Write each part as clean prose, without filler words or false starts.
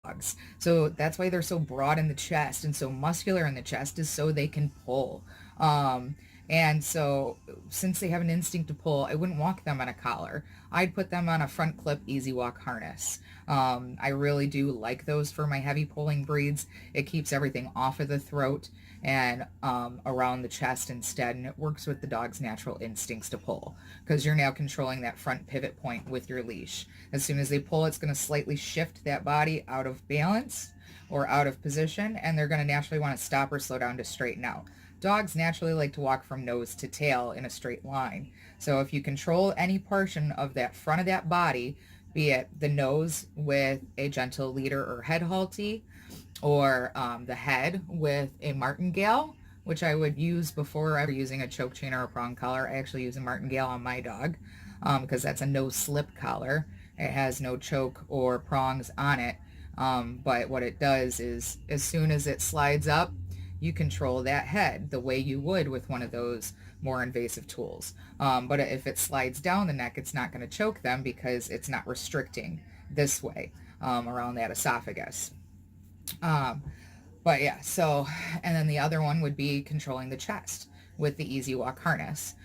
dogs. So that's why they're so broad in the chest and so muscular in the chest, is so they can pull. Um, and so since they have an instinct to pull, I wouldn't walk them on a collar. I'd put them on a front clip easy walk harness. I really do like those for my heavy pulling breeds. It keeps everything off of the throat and around the chest instead, and it works with the dog's natural instincts to pull, because you're now controlling that front pivot point with your leash. As soon as they pull, it's going to slightly shift that body out of balance or out of position, and they're going to naturally want to stop or slow down to straighten out. Dogs naturally like to walk from nose to tail in a straight line. So if you control any portion of that front of that body, be it the nose with a gentle leader or head halty, or the head with a martingale, which I would use before ever using a choke chain or a prong collar. I actually use a martingale on my dog because that's a no slip collar. It has no choke or prongs on it. But what it does is, as soon as it slides up, you control that head the way you would with one of those more invasive tools. But if it slides down the neck, it's not going to choke them because it's not restricting this way around that esophagus. Um, but yeah, so, and then the other one would be controlling the chest with the Easy Walk harness.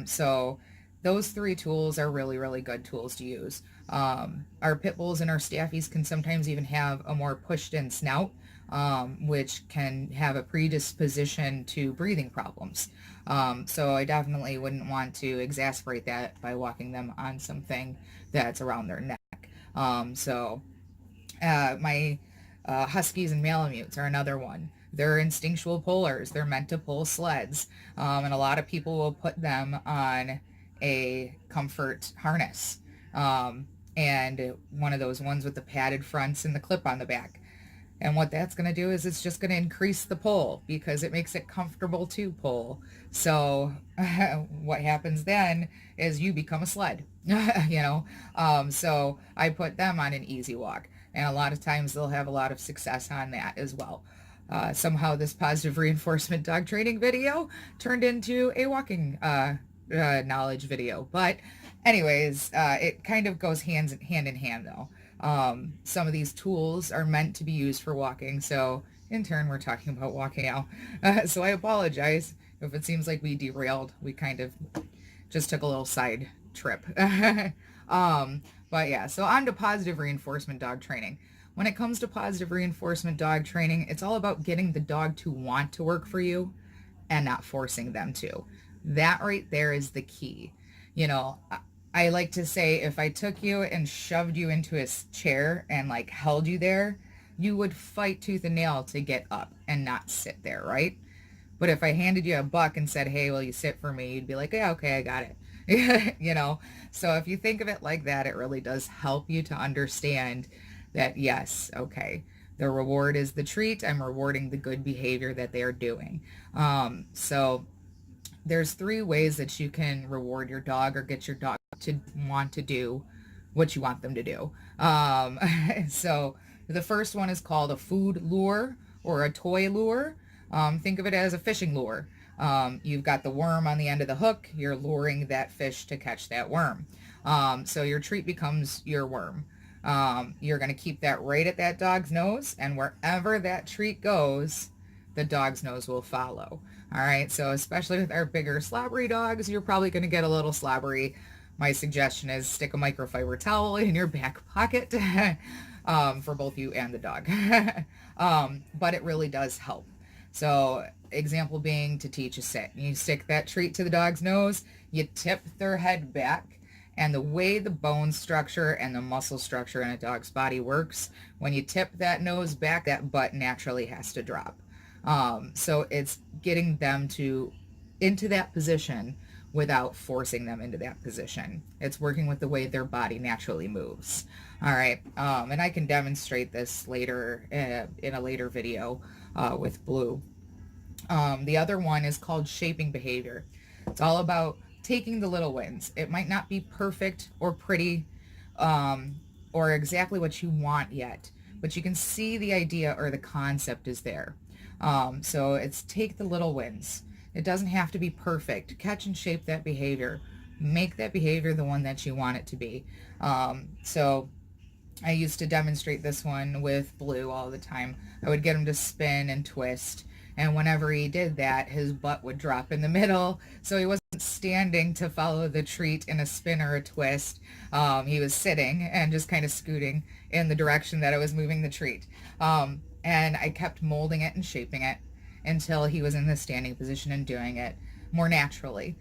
So those three tools are really, really good tools to use. Our pit bulls and our staffies can sometimes even have a more pushed in snout, which can have a predisposition to breathing problems. So I definitely wouldn't want to exasperate that by walking them on something that's around their neck. My Huskies and Malamutes are another one. They're instinctual pullers. They're meant to pull sleds. And a lot of people will put them on a comfort harness. And one of those ones with the padded fronts and the clip on the back. And what that's going to do is it's just going to increase the pull because it makes it comfortable to pull. So what happens then is you become a sled, So I put them on an easy walk. And a lot of times they'll have a lot of success on that as well. Somehow this positive reinforcement dog training video turned into a walking knowledge video. But anyways, it kind of goes hand in hand though. Some of these tools are meant to be used for walking, so in turn we're talking about walking now. So I apologize if it seems like we derailed. We kind of just took a little side trip. But yeah, so on to positive reinforcement dog training. When it comes to positive reinforcement dog training, it's all about getting the dog to want to work for you and not forcing them to. That right there is the key. I like to say if I took you and shoved you into a chair and like held you there, you would fight tooth and nail to get up and not sit there, right? But if I handed you a buck and said, hey, will you sit for me? You'd be like, yeah, okay, I got it. So if you think of it like that, it really does help you to understand that, yes, okay, the reward is the treat. I'm rewarding the good behavior that they are doing. So there's three ways that you can reward your dog or get your dog to want to do what you want them to do. So the first one is called a food lure or a toy lure. Think of it as a fishing lure. You've got the worm on the end of the hook. You're luring that fish to catch that worm. So your treat becomes your worm. You're going to keep that right at that dog's nose, and wherever that treat goes, the dog's nose will follow. All right, so especially with our bigger slobbery dogs, you're probably going to get a little slobbery. My suggestion is stick a microfiber towel in your back pocket for both you and the dog. But it really does help. So example being to teach a sit. You stick that treat to the dog's nose, you tip their head back, and the way the bone structure and the muscle structure in a dog's body works, when you tip that nose back, that butt naturally has to drop. So it's getting them into that position without forcing them into that position. It's working with the way their body naturally moves. All right. And I can demonstrate this later in a later video with Blue. The other one is called shaping behavior. It's all about taking the little wins. It might not be perfect or pretty or exactly what you want yet, but you can see the idea or the concept is there. So it's take the little wins. It doesn't have to be perfect. Catch and shape that behavior. Make that behavior the one that you want it to be. So I used to demonstrate this one with Blue all the time. I would get him to spin and twist. And whenever he did that, his butt would drop in the middle. So he wasn't standing to follow the treat in a spin or a twist. He was sitting and just kind of scooting in the direction that I was moving the treat. And I kept molding it and shaping it until he was in the standing position and doing it more naturally,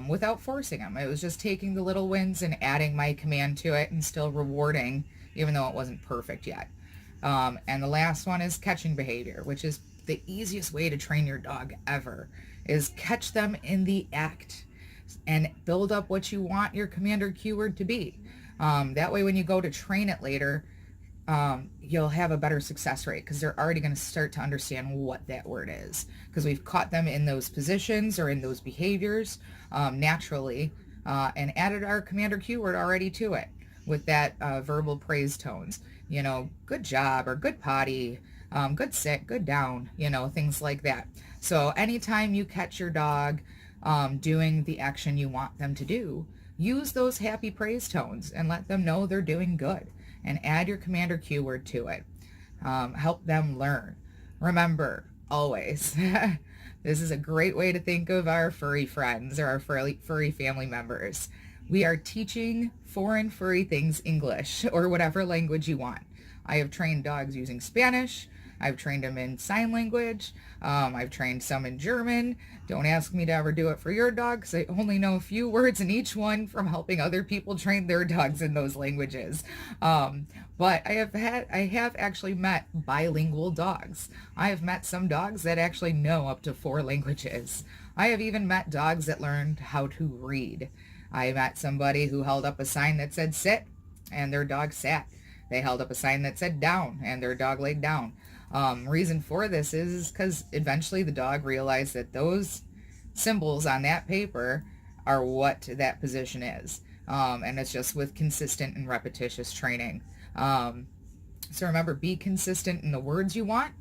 without forcing him. It was just taking the little wins and adding my command to it and still rewarding, even though it wasn't perfect yet. And the last one is catching behavior, which is the easiest way to train your dog ever, is catch them in the act and build up what you want your command or cue word to be. That way when you go to train it later, you'll have a better success rate because they're already going to start to understand what that word is, because we've caught them in those positions or in those behaviors naturally, and added our command or cue word already to it with that verbal praise tones. You know, good job, or good potty, good sit, good down, you know, things like that. So anytime you catch your dog doing the action you want them to do, use those happy praise tones and let them know they're doing good, and add your command or cue word to it. Help them learn. Remember, always, this is a great way to think of our furry friends or our furry family members. We are teaching foreign furry things English, or whatever language you want. I have trained dogs using Spanish. I've trained them in sign language. I've trained some in German. Don't ask me to ever do it for your dog, because I only know a few words in each one from helping other people train their dogs in those languages. But I have actually met bilingual dogs. I have met some dogs that actually know up to 4 languages. I have even met dogs that learned how to read. I met somebody who held up a sign that said sit, and their dog sat. They held up a sign that said down, and their dog laid down. Reason for this is because eventually the dog realized that those symbols on that paper are what that position is. And it's just with consistent and repetitious training. So remember, be consistent in the words you want,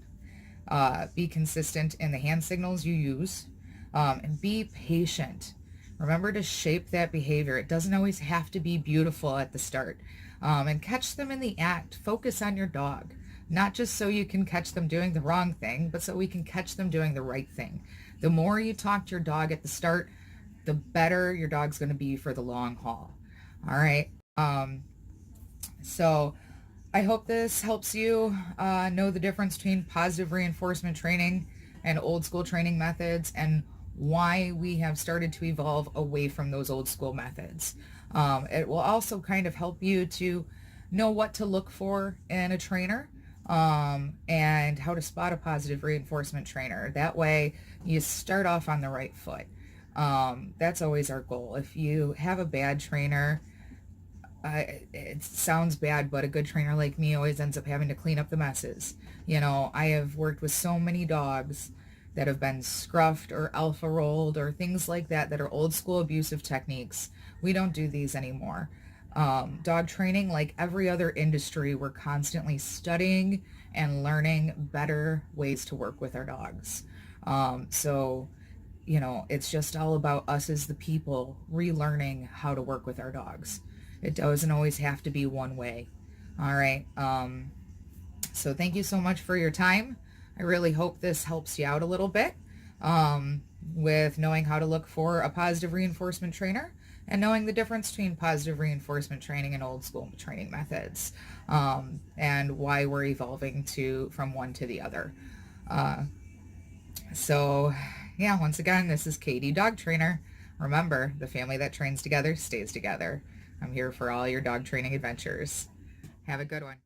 be consistent in the hand signals you use, and be patient. Remember to shape that behavior. It doesn't always have to be beautiful at the start. And catch them in the act. Focus on your dog. Not just so you can catch them doing the wrong thing, but so we can catch them doing the right thing. The more you talk to your dog at the start, the better your dog's going to be for the long haul. All right. So I hope this helps you know the difference between positive reinforcement training and old school training methods, and why we have started to evolve away from those old school methods. It will also kind of help you to know what to look for in a trainer, and how to spot a positive reinforcement trainer. That way you start off on the right foot. That's always our goal. If you have a bad trainer, it sounds bad, but a good trainer like me always ends up having to clean up the messes. You know, I have worked with so many dogs that have been scruffed or alpha rolled or things like that that are old school abusive techniques. We don't do these anymore. Dog training, like every other industry, we're constantly studying and learning better ways to work with our dogs. So, you know, it's just all about us as the people relearning how to work with our dogs. It doesn't always have to be one way. All right. So thank you so much for your time. I really hope this helps you out a little bit with knowing how to look for a positive reinforcement trainer, and knowing the difference between positive reinforcement training and old school training methods, and why we're evolving from one to the other. So yeah, once again, this is Katie, dog trainer. Remember, the family that trains together stays together. I'm here for all your dog training adventures. Have a good one.